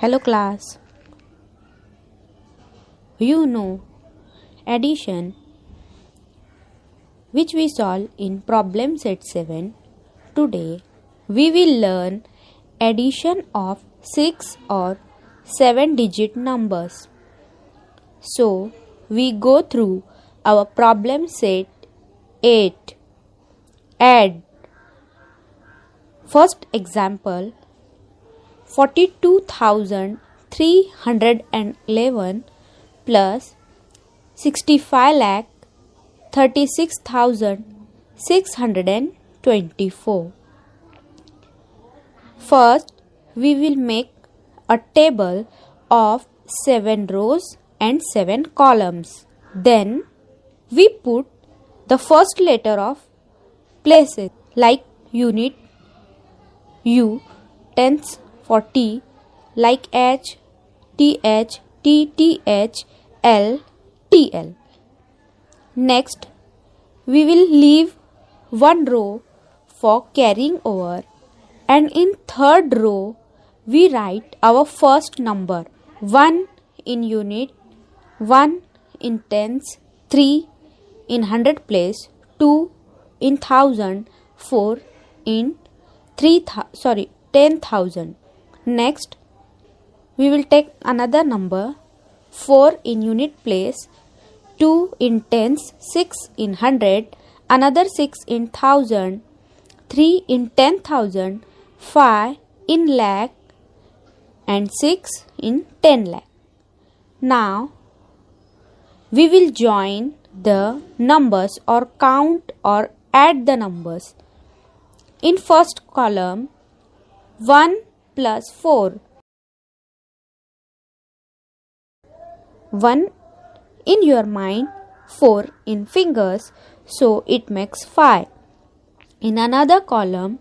Hello class. You know addition, which we solve in problem set 7. Today we will learn addition of 6 or 7 digit numbers. So we go through our problem set 8. Add. First example, 42,311 plus 65,36,624. First, we will make a table of 7 rows and 7 columns. Then, we put the first letter of places like unit U, tens for T, like H, TH, TTH, L, TL. Next, we will leave one row for carrying over, and in third row, we write our first number 1 in unit, 1 in tens, 3 in hundred place, 2 in thousand, 4 in 10,000. Next, we will take another number 4 in unit place, 2 in tens, 6 in hundred, another 6 in thousand, 3 in 10,000, 5 in lakh, and 6 in 10 lakh. Now, we will join the numbers or count or add the numbers. In first column, 1 plus 4. 1 in your mind, 4 in fingers, so it makes 5. In another column,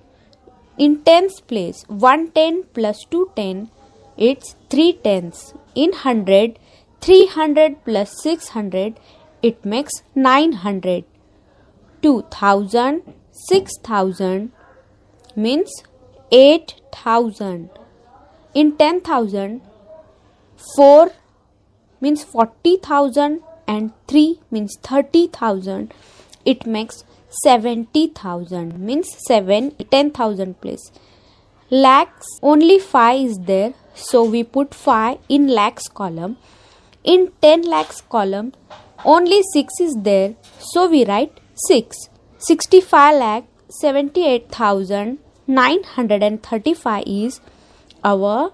in tens place, 110 plus 210, it's 3 tens. In 100, 300 plus 600, it makes 900. 2,000, 6,000 means 8,000. In 10,000, 4 means 40,000 and 3 means 30,000. It makes 70,000 means 10,000 place. Lakhs, only 5 is there, so we put 5 in lakhs column. In 10 lakhs column, only 6 is there, so we write 6. 65 lakh 78,935 is our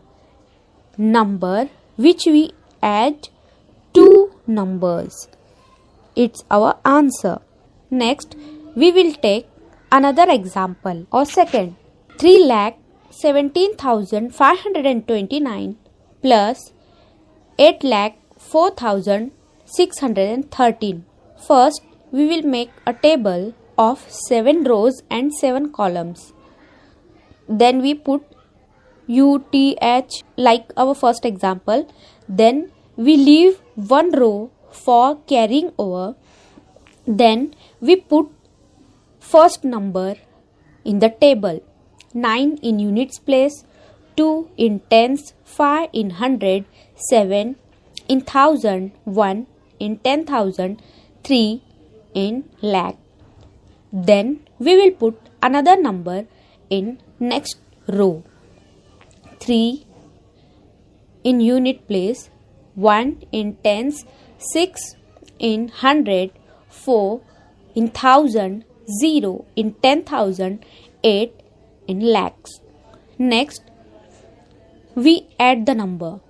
number which we add 2 numbers. It's our answer. Next, we will take another example or second. 3 lakh 17,529 plus 8 lakh 4,613. First, we will make a table of 7 rows and 7 columns. Then we put UTH like our first example. Then we leave one row for carrying over. Then we put first number in the table. 9 in units place, 2 in tens, 5 in hundred, 7 in thousand, 1 in 10,000, 3 in lakh. Then we will put another number in next row. 3 in unit place, 1 in tens, 6 in hundred, 4 in thousand, 0 in 10,000, 8 in lakhs. Next, we add the number.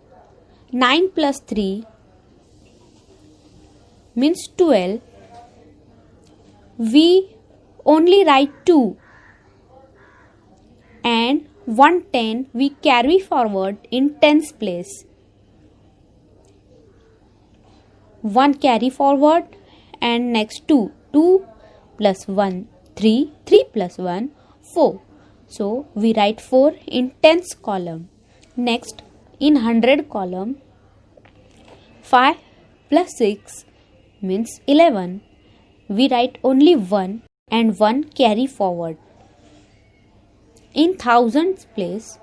9 plus 3 means 12. We only write 2 and 110 we carry forward in tens place. 1 carry forward and next 2. 2 plus 1, 3. 3 plus 1, 4. So, we write 4 in tens column. Next, in hundred column, 5 plus 6 means 11. We write only 1 and 1 carry forward. In thousands place,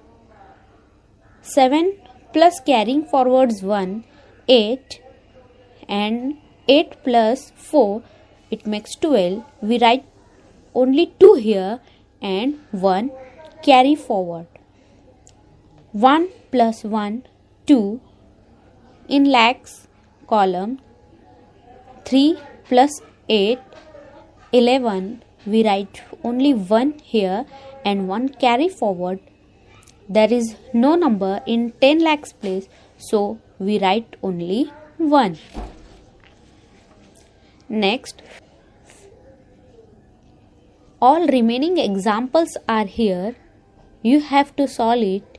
7 plus carrying forwards 1, 8, and 8 plus 4, it makes 12. We write only 2 here and 1 carry forward. 1 plus 1, 2. In lakhs column, 3 plus 8, 11. We write only 1 here and 1 carry forward. There is no number in 10 lakhs place, so we write only 1. Next, all remaining examples are here. You have to solve it